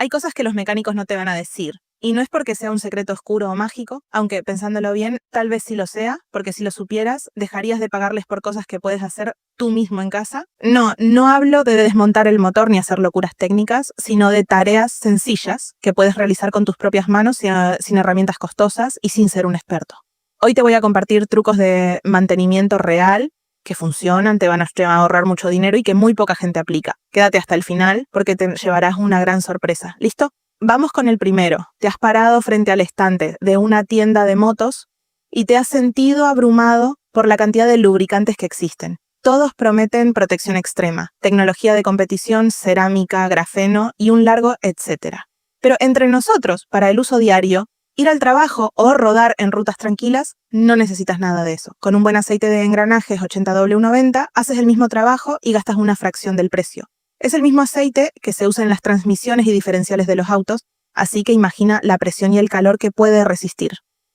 Hay cosas que los mecánicos no te van a decir. Y no es porque sea un secreto oscuro o mágico, aunque pensándolo bien, tal vez sí lo sea, porque si lo supieras, dejarías de pagarles por cosas que puedes hacer tú mismo en casa. No hablo de desmontar el motor ni hacer locuras técnicas, sino de tareas sencillas que puedes realizar con tus propias manos sin herramientas costosas y sin ser un experto. Hoy te voy a compartir trucos de mantenimiento real que funcionan, te van a ahorrar mucho dinero y que muy poca gente aplica. Quédate hasta el final porque te llevarás una gran sorpresa. ¿Listo? Vamos con el primero. Te has parado frente al estante de una tienda de motos y te has sentido abrumado por la cantidad de lubricantes que existen. Todos prometen protección extrema, tecnología de competición, cerámica, grafeno y un largo etcétera. Pero entre nosotros, para el uso diario, ir al trabajo o rodar en rutas tranquilas, no necesitas nada de eso. Con un buen aceite de engranajes 80W90 haces el mismo trabajo y gastas una fracción del precio. Es el mismo aceite que se usa en las transmisiones y diferenciales de los autos, así que imagina la presión y el calor que puede resistir.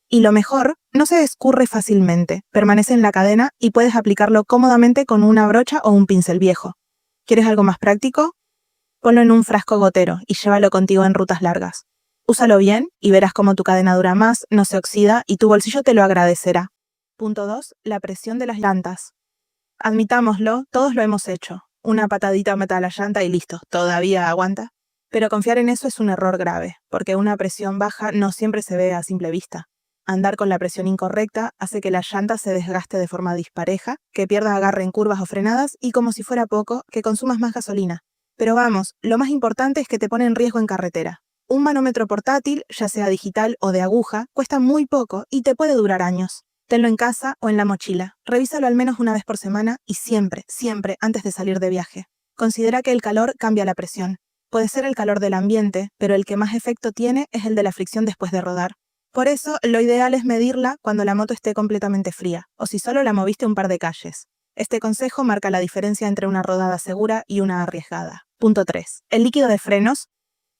Y lo mejor, no se escurre fácilmente, permanece en la cadena y puedes aplicarlo cómodamente con una brocha o un pincel viejo. ¿Quieres algo más práctico? Ponlo en un frasco gotero y llévalo contigo en rutas largas. Úsalo bien y verás cómo tu cadena dura más, no se oxida y tu bolsillo te lo agradecerá. Punto 2. La presión de las llantas. Admitámoslo, todos lo hemos hecho. Una patadita mata a la llanta y listo, todavía aguanta. Pero confiar en eso es un error grave, porque una presión baja no siempre se ve a simple vista. Andar con la presión incorrecta hace que la llanta se desgaste de forma dispareja, que pierda agarre en curvas o frenadas y, como si fuera poco, que consumas más gasolina. Pero vamos, lo más importante es que te pone en riesgo en carretera. Un manómetro portátil, ya sea digital o de aguja, cuesta muy poco y te puede durar años. Tenlo en casa o en la mochila. Revísalo al menos una vez por semana y siempre, siempre antes de salir de viaje. Considera que el calor cambia la presión. Puede ser el calor del ambiente, pero el que más efecto tiene es el de la fricción después de rodar. Por eso, lo ideal es medirla cuando la moto esté completamente fría, o si solo la moviste un par de calles. Este consejo marca la diferencia entre una rodada segura y una arriesgada. Punto 3. El líquido de frenos.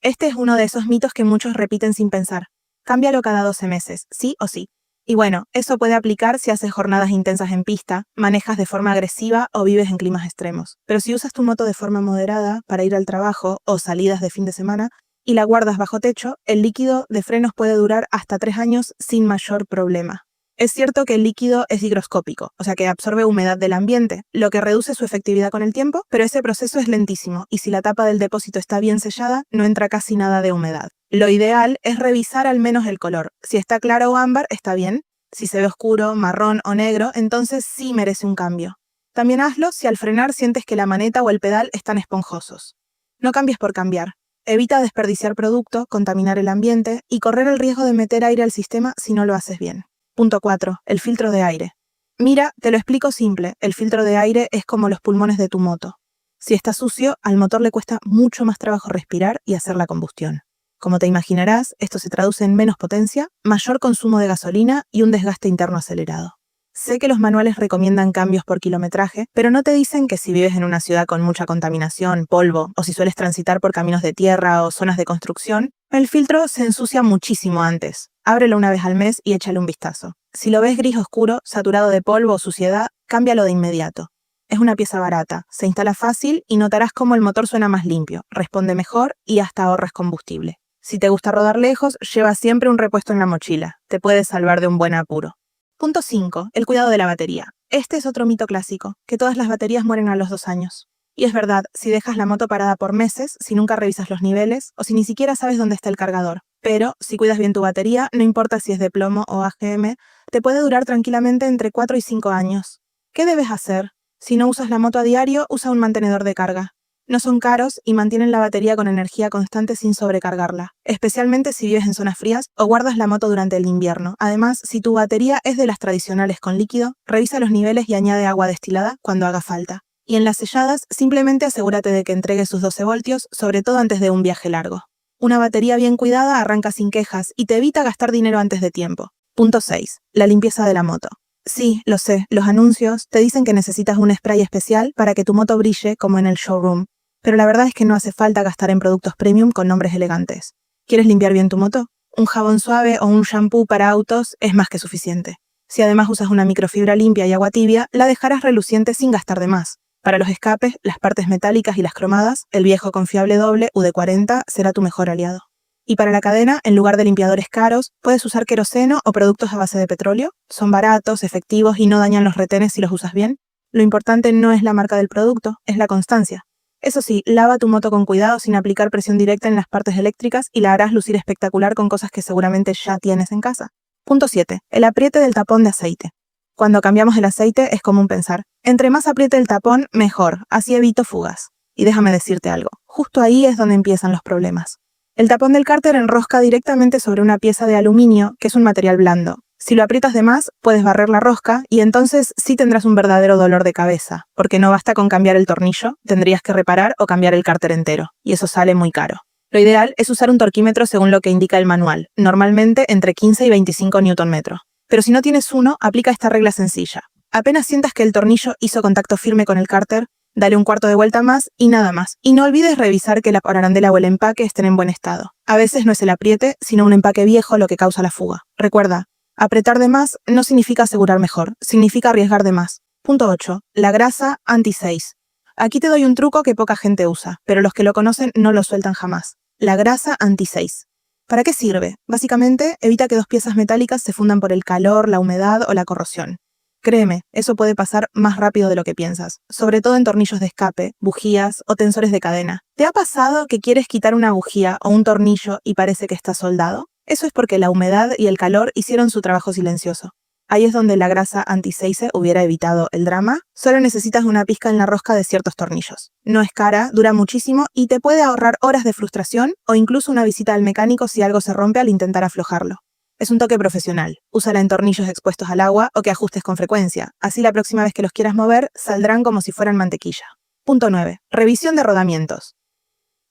Este es uno de esos mitos que muchos repiten sin pensar. Cámbialo cada 12 meses, sí o sí. Y bueno, eso puede aplicar si haces jornadas intensas en pista, manejas de forma agresiva o vives en climas extremos. Pero si usas tu moto de forma moderada para ir al trabajo o salidas de fin de semana y la guardas bajo techo, el líquido de frenos puede durar hasta 3 años sin mayor problema. Es cierto que el líquido es higroscópico, o sea que absorbe humedad del ambiente, lo que reduce su efectividad con el tiempo, pero ese proceso es lentísimo y si la tapa del depósito está bien sellada, no entra casi nada de humedad. Lo ideal es revisar al menos el color. Si está claro o ámbar, está bien. Si se ve oscuro, marrón o negro, entonces sí merece un cambio. También hazlo si al frenar sientes que la maneta o el pedal están esponjosos. No cambies por cambiar. Evita desperdiciar producto, contaminar el ambiente y correr el riesgo de meter aire al sistema si no lo haces bien. Punto 4. El filtro de aire. Mira, te lo explico simple. El filtro de aire es como los pulmones de tu moto. Si está sucio, al motor le cuesta mucho más trabajo respirar y hacer la combustión. Como te imaginarás, esto se traduce en menos potencia, mayor consumo de gasolina y un desgaste interno acelerado. Sé que los manuales recomiendan cambios por kilometraje, pero no te dicen que si vives en una ciudad con mucha contaminación, polvo, o si sueles transitar por caminos de tierra o zonas de construcción, el filtro se ensucia muchísimo antes. Ábrelo una vez al mes y échale un vistazo. Si lo ves gris oscuro, saturado de polvo o suciedad, cámbialo de inmediato. Es una pieza barata, se instala fácil y notarás cómo el motor suena más limpio, responde mejor y hasta ahorras combustible. Si te gusta rodar lejos, lleva siempre un repuesto en la mochila. Te puede salvar de un buen apuro. Punto 5. El cuidado de la batería. Este es otro mito clásico, que todas las baterías mueren a los 2 años. Y es verdad, si dejas la moto parada por meses, si nunca revisas los niveles, o si ni siquiera sabes dónde está el cargador. Pero, si cuidas bien tu batería, no importa si es de plomo o AGM, te puede durar tranquilamente entre 4 y 5 años. ¿Qué debes hacer? Si no usas la moto a diario, usa un mantenedor de carga. No son caros y mantienen la batería con energía constante sin sobrecargarla, especialmente si vives en zonas frías o guardas la moto durante el invierno. Además, si tu batería es de las tradicionales con líquido, revisa los niveles y añade agua destilada cuando haga falta. Y en las selladas, simplemente asegúrate de que entregue sus 12 voltios, sobre todo antes de un viaje largo. Una batería bien cuidada arranca sin quejas y te evita gastar dinero antes de tiempo. Punto 6. La limpieza de la moto. Sí, lo sé, los anuncios te dicen que necesitas un spray especial para que tu moto brille como en el showroom. Pero la verdad es que no hace falta gastar en productos premium con nombres elegantes. ¿Quieres limpiar bien tu moto? Un jabón suave o un shampoo para autos es más que suficiente. Si además usas una microfibra limpia y agua tibia, la dejarás reluciente sin gastar de más. Para los escapes, las partes metálicas y las cromadas, el viejo confiable doble UD40 será tu mejor aliado. Y para la cadena, en lugar de limpiadores caros, puedes usar queroseno o productos a base de petróleo. Son baratos, efectivos y no dañan los retenes si los usas bien. Lo importante no es la marca del producto, es la constancia. Eso sí, lava tu moto con cuidado sin aplicar presión directa en las partes eléctricas y la harás lucir espectacular con cosas que seguramente ya tienes en casa. Punto 7. El apriete del tapón de aceite. Cuando cambiamos el aceite es común pensar, entre más apriete el tapón, mejor, así evito fugas. Y déjame decirte algo, justo ahí es donde empiezan los problemas. El tapón del cárter enrosca directamente sobre una pieza de aluminio, que es un material blando. Si lo aprietas de más, puedes barrer la rosca y entonces sí tendrás un verdadero dolor de cabeza, porque no basta con cambiar el tornillo, tendrías que reparar o cambiar el cárter entero, y eso sale muy caro. Lo ideal es usar un torquímetro según lo que indica el manual, normalmente entre 15 y 25 Nm. Pero si no tienes uno, aplica esta regla sencilla. Apenas sientas que el tornillo hizo contacto firme con el cárter, dale un cuarto de vuelta más y nada más. Y no olvides revisar que la arandela o el empaque estén en buen estado. A veces no es el apriete, sino un empaque viejo lo que causa la fuga. Recuerda, apretar de más no significa asegurar mejor, significa arriesgar de más. Punto 8. La grasa anti-seize. Aquí te doy un truco que poca gente usa, pero los que lo conocen no lo sueltan jamás. La grasa anti-seize. ¿Para qué sirve? Básicamente, evita que dos piezas metálicas se fundan por el calor, la humedad o la corrosión. Créeme, eso puede pasar más rápido de lo que piensas, sobre todo en tornillos de escape, bujías o tensores de cadena. ¿Te ha pasado que quieres quitar una bujía o un tornillo y parece que está soldado? Eso es porque la humedad y el calor hicieron su trabajo silencioso. Ahí es donde la grasa anti-seize hubiera evitado el drama. Solo necesitas una pizca en la rosca de ciertos tornillos. No es cara, dura muchísimo y te puede ahorrar horas de frustración o incluso una visita al mecánico si algo se rompe al intentar aflojarlo. Es un toque profesional. Úsala en tornillos expuestos al agua o que ajustes con frecuencia. Así la próxima vez que los quieras mover, saldrán como si fueran mantequilla. Punto 9. Revisión de rodamientos.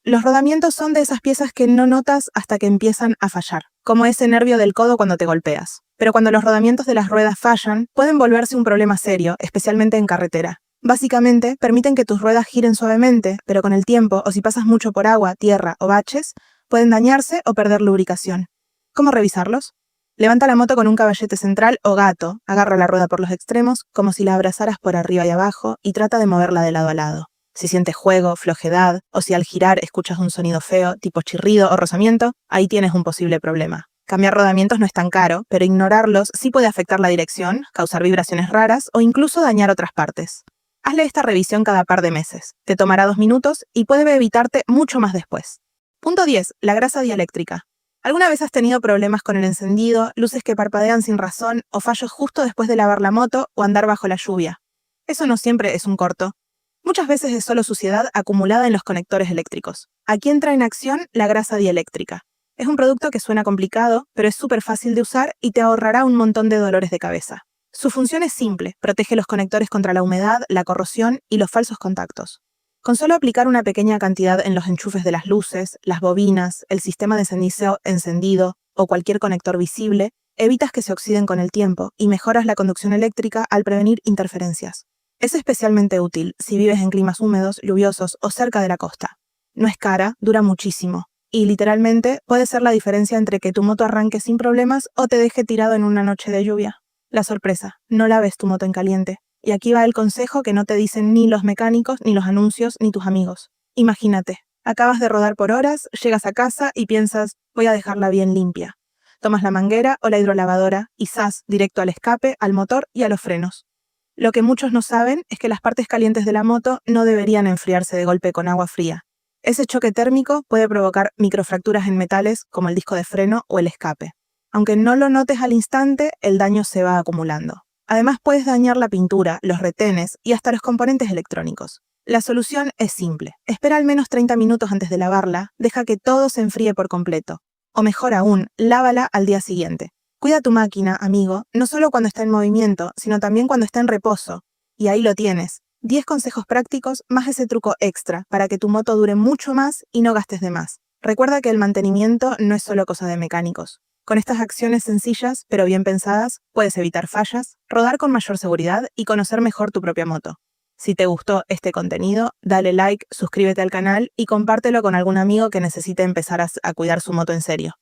Los rodamientos son de esas piezas que no notas hasta que empiezan a fallar, como ese nervio del codo cuando te golpeas. Pero cuando los rodamientos de las ruedas fallan, pueden volverse un problema serio, especialmente en carretera. Básicamente, permiten que tus ruedas giren suavemente, pero con el tiempo, o si pasas mucho por agua, tierra o baches, pueden dañarse o perder lubricación. ¿Cómo revisarlos? Levanta la moto con un caballete central o gato, agarra la rueda por los extremos, como si la abrazaras por arriba y abajo, y trata de moverla de lado a lado. Si sientes juego, flojedad, o si al girar escuchas un sonido feo, tipo chirrido o rozamiento, ahí tienes un posible problema. Cambiar rodamientos no es tan caro, pero ignorarlos sí puede afectar la dirección, causar vibraciones raras o incluso dañar otras partes. Hazle esta revisión cada par de meses. Te tomará 2 minutos y puede evitarte mucho más después. Punto 10. La grasa dieléctrica. ¿Alguna vez has tenido problemas con el encendido, luces que parpadean sin razón o fallos justo después de lavar la moto o andar bajo la lluvia? Eso no siempre es un corto. Muchas veces es solo suciedad acumulada en los conectores eléctricos. Aquí entra en acción la grasa dieléctrica. Es un producto que suena complicado, pero es súper fácil de usar y te ahorrará un montón de dolores de cabeza. Su función es simple, protege los conectores contra la humedad, la corrosión y los falsos contactos. Con solo aplicar una pequeña cantidad en los enchufes de las luces, las bobinas, el sistema de encendido o cualquier conector visible, evitas que se oxiden con el tiempo y mejoras la conducción eléctrica al prevenir interferencias. Es especialmente útil si vives en climas húmedos, lluviosos o cerca de la costa. No es cara, dura muchísimo. Y literalmente puede ser la diferencia entre que tu moto arranque sin problemas o te deje tirado en una noche de lluvia. La sorpresa, no laves tu moto en caliente. Y aquí va el consejo que no te dicen ni los mecánicos, ni los anuncios, ni tus amigos. Imagínate, acabas de rodar por horas, llegas a casa y piensas, voy a dejarla bien limpia. Tomas la manguera o la hidrolavadora y ¡zas! Directo al escape, al motor y a los frenos. Lo que muchos no saben es que las partes calientes de la moto no deberían enfriarse de golpe con agua fría. Ese choque térmico puede provocar microfracturas en metales como el disco de freno o el escape. Aunque no lo notes al instante, el daño se va acumulando. Además, puedes dañar la pintura, los retenes y hasta los componentes electrónicos. La solución es simple. Espera al menos 30 minutos antes de lavarla, deja que todo se enfríe por completo. O mejor aún, lávala al día siguiente. Cuida tu máquina, amigo, no solo cuando está en movimiento, sino también cuando está en reposo. Y ahí lo tienes. 10 consejos prácticos más ese truco extra para que tu moto dure mucho más y no gastes de más. Recuerda que el mantenimiento no es solo cosa de mecánicos. Con estas acciones sencillas, pero bien pensadas, puedes evitar fallas, rodar con mayor seguridad y conocer mejor tu propia moto. Si te gustó este contenido, dale like, suscríbete al canal y compártelo con algún amigo que necesite empezar a cuidar su moto en serio.